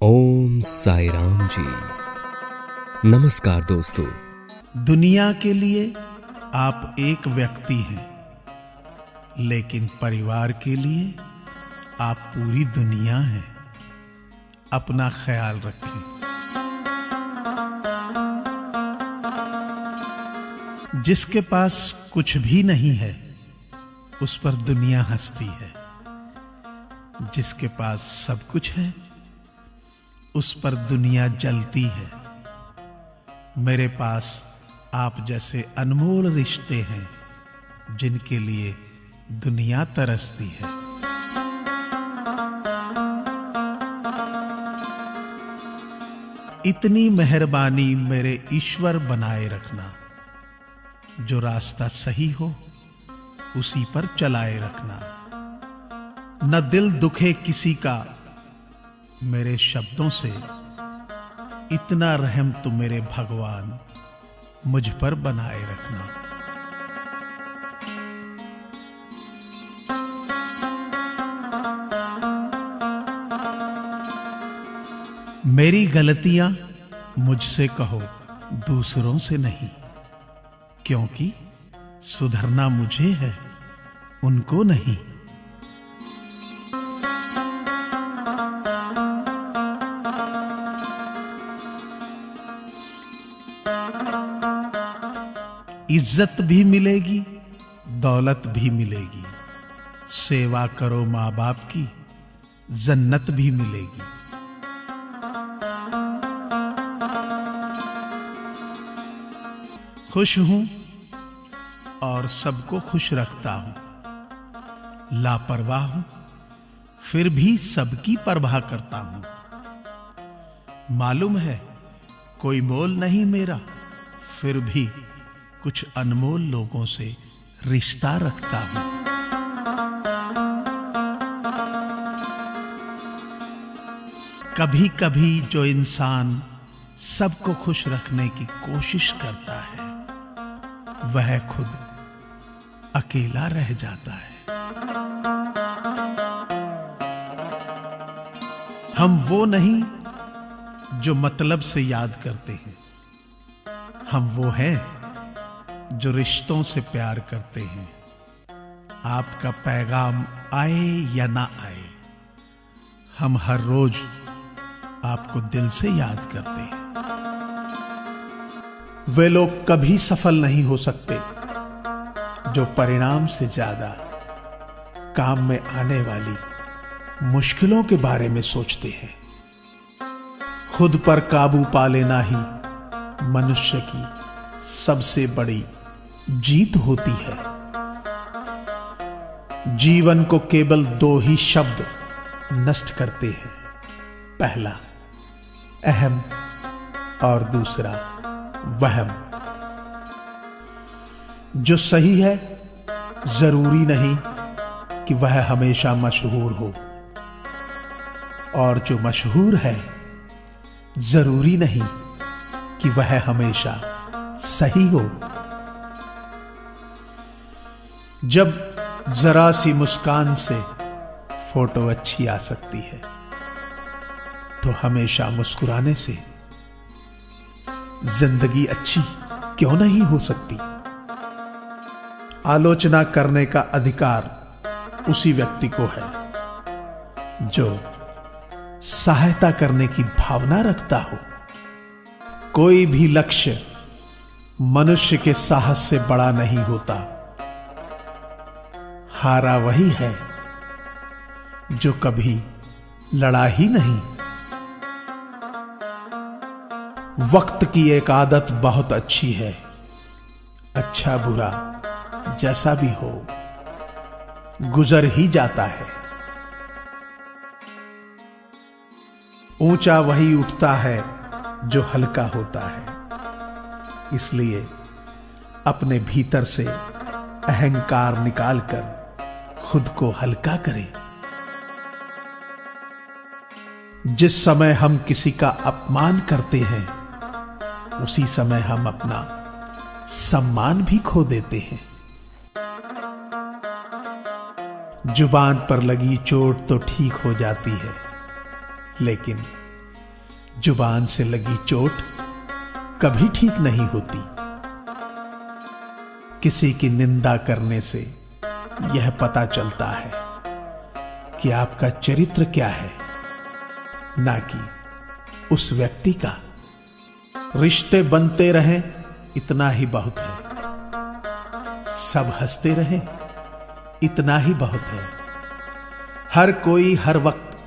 ओम साई राम जी। नमस्कार दोस्तों। दुनिया के लिए आप एक व्यक्ति हैं, लेकिन परिवार के लिए आप पूरी दुनिया हैं। अपना ख्याल रखें। जिसके पास कुछ भी नहीं है उस पर दुनिया हंसती है। जिसके पास सब कुछ है उस पर दुनिया जलती है। मेरे पास आप जैसे अनमोल रिश्ते हैं जिनके लिए दुनिया तरसती है। इतनी मेहरबानी मेरे ईश्वर बनाए रखना। जो रास्ता सही हो उसी पर चलाए रखना। न दिल दुखे किसी का मेरे शब्दों से। इतना रहम तो मेरे भगवान मुझ पर बनाए रखना। मेरी गलतियां मुझसे कहो, दूसरों से नहीं, क्योंकि सुधरना मुझे है, उनको नहीं। इज्जत भी मिलेगी, दौलत भी मिलेगी। सेवा करो माँ बाप की, जन्नत भी मिलेगी। खुश हूं और सबको खुश रखता हूं। लापरवाह हूं फिर भी सबकी परवाह करता हूं। मालूम है कोई मोल नहीं मेरा, फिर भी कुछ अनमोल लोगों से रिश्ता रखता हूं। कभी कभी जो इंसान सबको खुश रखने की कोशिश करता है वह खुद अकेला रह जाता है। हम वो नहीं जो मतलब से याद करते हैं, हम वो हैं जो रिश्तों से प्यार करते हैं। आपका पैगाम आए या ना आए, हम हर रोज आपको दिल से याद करते हैं। वे लोग कभी सफल नहीं हो सकते जो परिणाम से ज्यादा काम में आने वाली मुश्किलों के बारे में सोचते हैं। खुद पर काबू पा लेना ही मनुष्य की सबसे बड़ी जीत होती है। जीवन को केवल दो ही शब्द नष्ट करते हैं। पहला अहम और दूसरा वहम। जो सही है जरूरी नहीं कि वह हमेशा मशहूर हो, और जो मशहूर है जरूरी नहीं कि वह हमेशा सही हो। जब जरा सी मुस्कान से फोटो अच्छी आ सकती है तो हमेशा मुस्कुराने से जिंदगी अच्छी क्यों नहीं हो सकती। आलोचना करने का अधिकार उसी व्यक्ति को है जो सहायता करने की भावना रखता हो। कोई भी लक्ष्य मनुष्य के साहस से बड़ा नहीं होता। हारा वही है जो कभी लड़ा ही नहीं। वक्त की एक आदत बहुत अच्छी है। अच्छा बुरा जैसा भी हो गुजर ही जाता है। ऊंचा वही उठता है जो हल्का होता है। इसलिए अपने भीतर से अहंकार निकालकर खुद को हल्का करें। जिस समय हम किसी का अपमान करते हैं उसी समय हम अपना सम्मान भी खो देते हैं। जुबान पर लगी चोट तो ठीक हो जाती है, लेकिन जुबान से लगी चोट कभी ठीक नहीं होती। किसी की निंदा करने से यह पता चलता है कि आपका चरित्र क्या है, ना कि उस व्यक्ति का। रिश्ते बनते रहें इतना ही बहुत है, सब हंसते रहें इतना ही बहुत है। हर कोई हर वक्त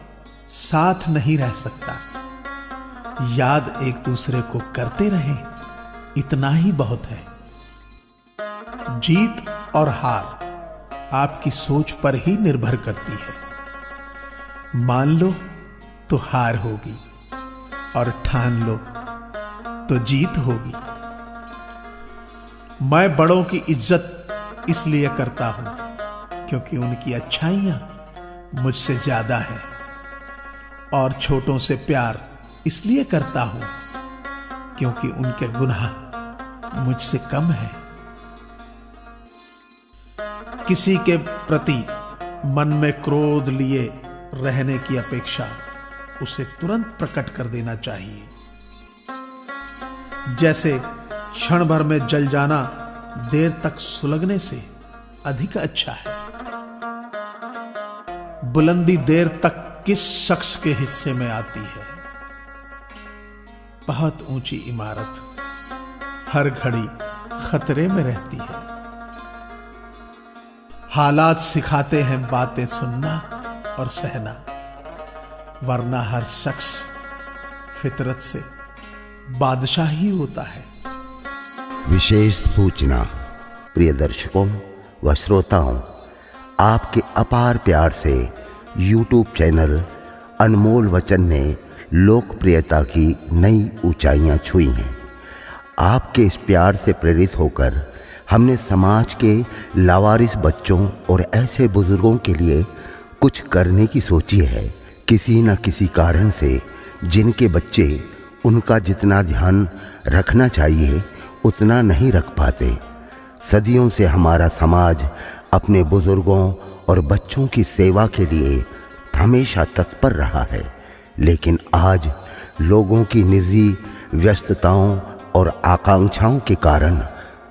साथ नहीं रह सकता, याद एक दूसरे को करते रहें इतना ही बहुत है। जीत और हार आपकी सोच पर ही निर्भर करती है। मान लो तो हार होगी और ठान लो तो जीत होगी। मैं बड़ों की इज्जत इसलिए करता हूं क्योंकि उनकी अच्छाइयां मुझसे ज्यादा हैं, और छोटों से प्यार इसलिए करता हूं क्योंकि उनके गुनाह मुझसे कम है। किसी के प्रति मन में क्रोध लिए रहने की अपेक्षा उसे तुरंत प्रकट कर देना चाहिए। जैसे क्षण भर में जल जाना देर तक सुलगने से अधिक अच्छा है। बुलंदी देर तक किस शख्स के हिस्से में आती है? बहुत ऊंची इमारत हर घड़ी खतरे में रहती है। हालात सिखाते हैं बातें सुनना और सहना, वरना हर शख्स फितरत से बादशाह ही होता है। विशेष सूचना। प्रिय दर्शकों व श्रोताओं, आपके अपार प्यार से YouTube चैनल अनमोल वचन ने लोकप्रियता की नई ऊंचाइयां छुई हैं। आपके इस प्यार से प्रेरित होकर हमने समाज के लावारिस बच्चों और ऐसे बुजुर्गों के लिए कुछ करने की सोची है। किसी न किसी कारण से जिनके बच्चे उनका जितना ध्यान रखना चाहिए उतना नहीं रख पाते। सदियों से हमारा समाज अपने बुजुर्गों और बच्चों की सेवा के लिए हमेशा तत्पर रहा है, लेकिन आज लोगों की निजी व्यस्तताओं और आकांक्षाओं के कारण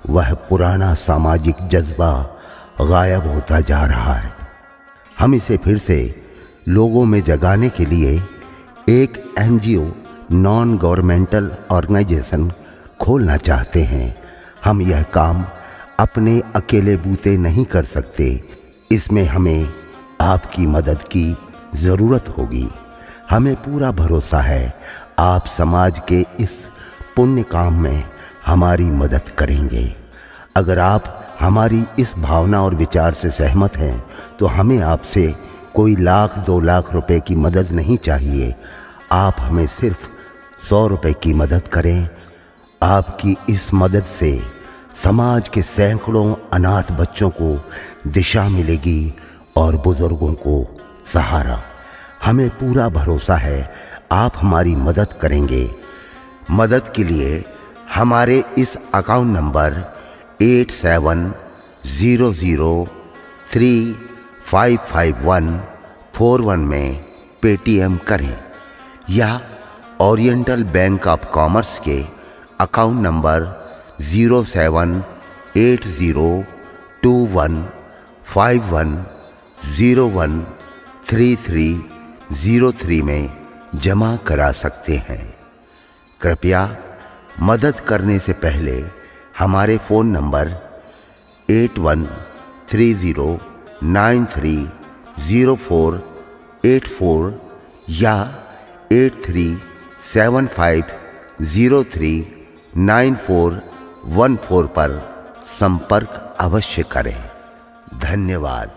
वह पुराना सामाजिक जज्बा गायब होता जा रहा है। हम इसे फिर से लोगों में जगाने के लिए एक NGO नॉन गवर्नमेंटल ऑर्गेनाइजेशन खोलना चाहते हैं। हम यह काम अपने अकेले बूते नहीं कर सकते, इसमें हमें आपकी मदद की ज़रूरत होगी। हमें पूरा भरोसा है आप समाज के इस पुण्य काम में हमारी मदद करेंगे। अगर आप हमारी इस भावना और विचार से सहमत हैं तो हमें आपसे कोई लाख 2 लाख रुपए की मदद नहीं चाहिए। आप हमें सिर्फ 100 रुपए की मदद करें। आपकी इस मदद से समाज के सैकड़ों अनाथ बच्चों को दिशा मिलेगी और बुजुर्गों को सहारा। हमें पूरा भरोसा है आप हमारी मदद करेंगे। मदद के लिए हमारे इस अकाउंट नंबर 8700355141 में पेटीएम करें या ओरिएंटल बैंक ऑफ कॉमर्स के अकाउंट नंबर 07802151013303 में जमा करा सकते हैं। कृपया मदद करने से पहले हमारे फ़ोन नंबर 8130930484 या 8375039414 पर संपर्क अवश्य करें। धन्यवाद।